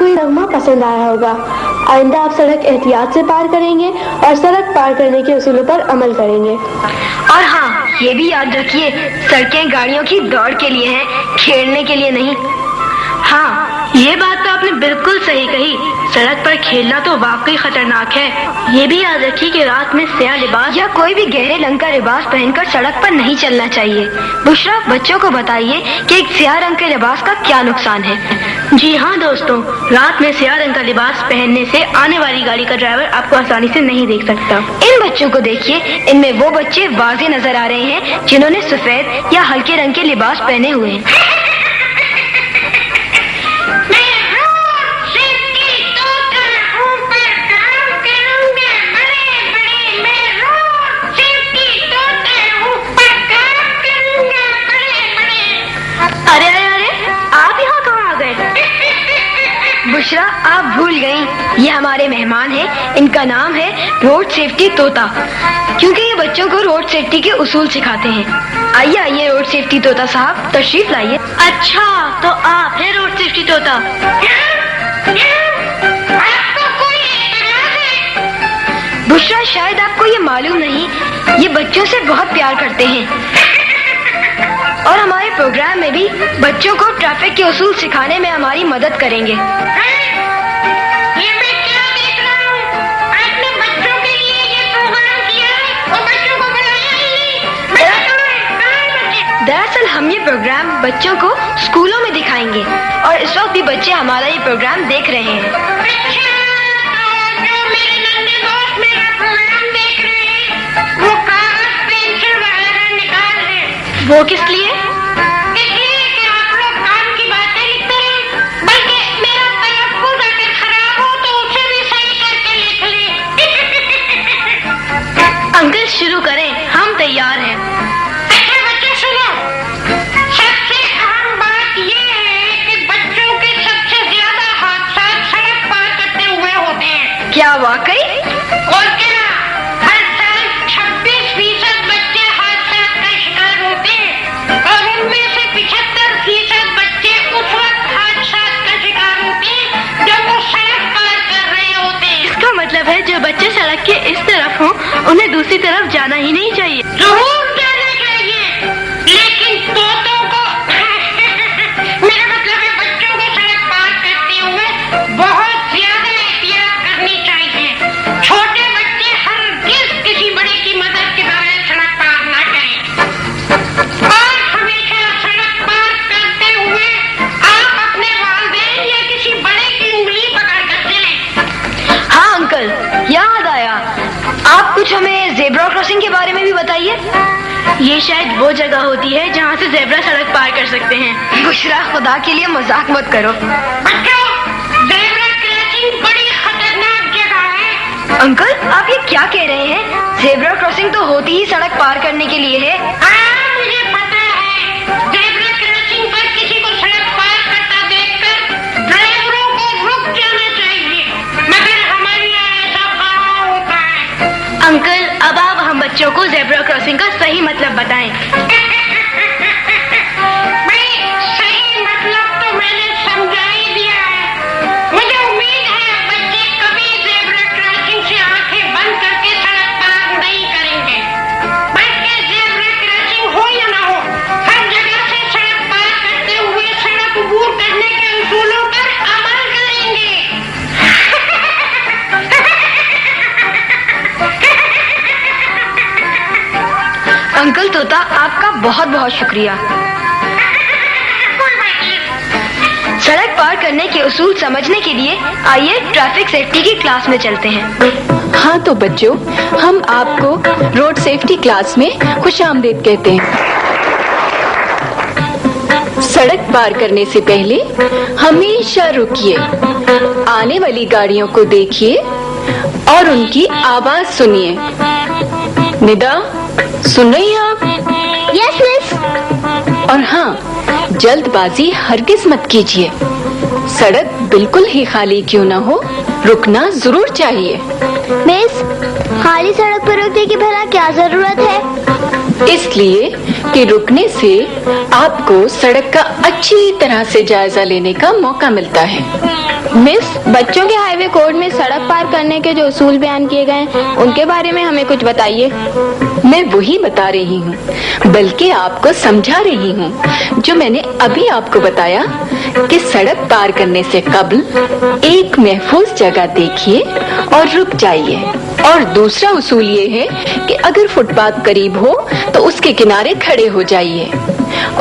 आपको ये नगमा पसंद आया होगा। आइंदा आप सड़क एहतियात से पार करेंगे और सड़क पार करने के उसूलों पर अमल करेंगे। और हाँ, ये भी याद रखिए, सड़कें गाड़ियों की दौड़ के लिए हैं, खेलने के लिए नहीं। हाँ, ये बात तो आपने बिल्कुल सही कही। सड़क पर खेलना तो वाकई खतरनाक है। ये भी याद रखिए कि रात में स्याह लिबास या कोई भी गहरे रंग का लिबास पहनकर सड़क पर नहीं चलना चाहिए। बुशरा, बच्चों को बताइए कि एक स्याह रंग के लिबास का क्या नुकसान है। जी हाँ दोस्तों, रात में स्याह रंग का लिबास पहनने से आने वाली गाड़ी का ड्राइवर आपको आसानी से नहीं देख सकता। इन बच्चों को देखिए, इनमें वो बच्चे वाज़ेह नजर आ रहे हैं जिन्होंने सफेद या हल्के रंग के लिबास पहने हुए हैं। बुशरा, आप भूल गईं, ये हमारे मेहमान हैं। इनका नाम है रोड सेफ्टी तोता, क्योंकि ये बच्चों को रोड सेफ्टी के उसूल सिखाते हैं। आइए आइए रोड सेफ्टी तोता साहब, तशरीफ लाइए। अच्छा, तो आप हैं रोड सेफ्टी तोता? बुशरा, शायद आपको ये मालूम नहीं, ये बच्चों से बहुत प्यार करते हैं और हमारे प्रोग्राम में भी बच्चों को ट्रैफिक के उसूल सिखाने में हमारी मदद करेंगे। ये मैं क्या देख रहा हूँ? आपने बच्चों के लिए ये प्रोग्राम किया है और बच्चों को बुलाया ही नहीं। दरअसल हम ये प्रोग्राम बच्चों को स्कूलों में दिखाएंगे और इस वक्त भी बच्चे हमारा ये प्रोग्राम देख रहे हैं। अच्छा, तो जो मेरे नन्हे दोस्त मेरा प्रोग्राम देख रहे हैं, वो कागज पेंसिल वगैरह निकाल लें। वो किस लिए? इसलिए कि आप लोग काम की बातें लिखते रहें, बल्कि मेरा तलफ्फुज़ अगर खराब हो तो उसे भी सही करके लिख लें। अंकल शुरू करें, हम तैयार हैं। अच्छा बच्चे सुनो, सबसे अहम बात ये है कि बच्चों के सबसे ज्यादा हादसा सड़क पार करते हुए होते हैं। क्या वाकई? और क्या, हर साल 26% बच्चे हादसा का शिकार होते हैं और उनमें से 75% बच्चे उस वक्त हादसा का शिकार होते हैं जब वो सड़क पार कर रहे होते हैं। इसका मतलब है जो बच्चे सड़क के इस तरफ हों, उन्हें दूसरी तरफ जाना ही नहीं चाहिए। जरूर जाना चाहिए, लेकिन तोतों को मेरा मतलब है बच्चों को सड़क पार करते हुए बहुत ज्यादा एहतियात करनी चाहिए। छोटे बच्चे हरगिज़ किसी बड़े की मदद के बगैर सड़क पार ना करें और हमेशा सड़क पार करते हुए आप अपने वालिदैन या किसी बड़े की उंगली पकड़ कर चलें। हाँ अंकल, याद आया। आप कुछ हमें ज़ेब्रा क्रॉसिंग के बारे में भी बताइए। ये शायद वो जगह होती है जहाँ से ज़ेब्रा सड़क पार कर सकते हैं। बुशरा, खुदा के लिए मजाक मत करो। बच्चों, ज़ेब्रा क्रॉसिंग बड़ी खतरनाक जगह है। अंकल, आप ये क्या कह रहे हैं? ज़ेब्रा क्रॉसिंग तो होती ही सड़क पार करने के लिए है। हाँ, मुझे पता है। ज़ेब्रा क्रॉसिंग पर किसी को सड़क पार करता देखकर ड्राइवरों को रुक जाना चाहिए, मगर हमारे यहाँ ऐसा कहाँ होता है। अंकल, अब आप हम बच्चों को ज़ेब्रा क्रॉसिंग का सही मतलब बताएं। भाई, सही मतलब तो मैंने समझा ही दिया है। मुझे उम्मीद है बच्चे कभी ज़ेब्रा क्रॉसिंग से आंखें बंद करके सड़क पार नहीं करेंगे, बल्कि ज़ेब्रा क्रॉसिंग हो या ना हो, हर जगह से सड़क पार करते हुए सड़क अबूर करने के उसूलों पर अमल करेंगे। अंकल तोता, आपका बहुत बहुत शुक्रिया। कोई बात नहीं। सड़क पार करने के उसूल समझने के लिए आइए ट्रैफिक सेफ्टी की क्लास में चलते हैं। हाँ तो बच्चों, हम आपको रोड सेफ्टी क्लास में खुशामदीद कहते हैं। सड़क पार करने से पहले हमेशा रुकिए, आने वाली गाड़ियों को देखिए और उनकी आवाज सुनिए। निदा, सुन रही हैं आप? Yes miss. और हाँ, जल्दबाजी हरगिज मत कीजिए। सड़क बिल्कुल ही खाली क्यों ना हो, रुकना जरूर चाहिए। मिस, खाली सड़क पर रुकने की भला क्या जरूरत है? इसलिए कि रुकने से आपको सड़क का अच्छी तरह से जायजा लेने का मौका मिलता है। मिस, बच्चों के हाईवे कोड में सड़क पार करने के जो उसूल बयान किए गए हैं उनके बारे में हमें कुछ बताइए। मैं वही बता रही हूँ, बल्कि आपको समझा रही हूँ जो मैंने अभी आपको बताया कि सड़क पार करने से कबल एक महफूज जगह देखिए और रुक जाइए। और दूसरा उसूल ये है कि अगर फुटपाथ करीब हो तो उसके किनारे खड़े हो जाइए।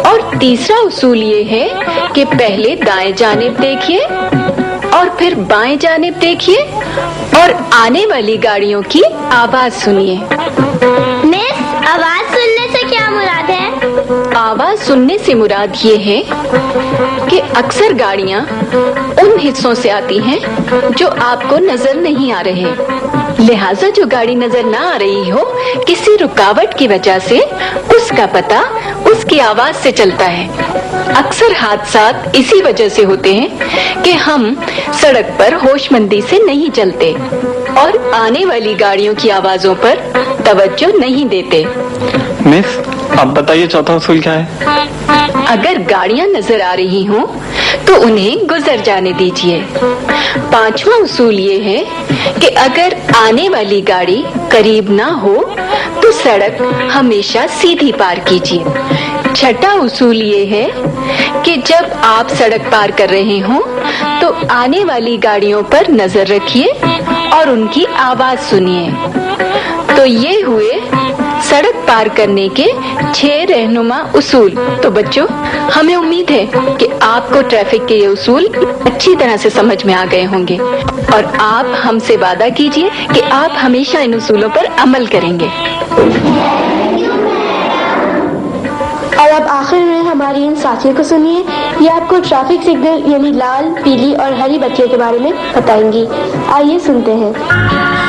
और तीसरा उसूल ये है कि पहले दाएं जानिब देखिए और फिर बाएं जानिब देखिए और आने वाली गाड़ियों की आवाज सुनिए। मिस, आवाज सुनने से क्या मुराद है? आवाज सुनने से मुराद ये है कि अक्सर गाड़ियां उन हिस्सों से आती हैं जो आपको नजर नहीं आ रहे। लिहाजा जो गाड़ी नजर ना आ रही हो, किसी रुकावट की वजह से उसका पता उसकी आवाज से चलता है। अक्सर हादसात इसी वजह से होते हैं कि हम सड़क पर होशमंदी से नहीं चलते और आने वाली गाड़ियों की आवाजों पर तवज्जो नहीं देते। मिस, अब बताइए चौथा उसूल क्या है? अगर गाड़ियां नजर आ रही हों तो उन्हें गुजर जाने दीजिए। पांचवा उसूल ये है कि अगर आने वाली गाड़ी करीब ना हो तो सड़क हमेशा सीधी पार कीजिए। छठा उसूल ये है कि जब आप सड़क पार कर रहे हों तो आने वाली गाड़ियों पर नजर रखिए और उनकी आवाज सुनिए। तो ये हुए सड़क पार करने के 6 रहनुमा उसूल। तो बच्चों, हमें उम्मीद है कि आपको ट्रैफिक के ये उसूल अच्छी तरह से समझ में आ गए होंगे और आप हमसे वादा कीजिए कि आप हमेशा इन उसूलों पर अमल करेंगे। और अब आखिर में हमारी इन साथियों को सुनिए, ये आपको ट्रैफिक सिग्नल यानी लाल, पीली और हरी बत्तियों के बारे में बताएंगी। आइए सुनते हैं।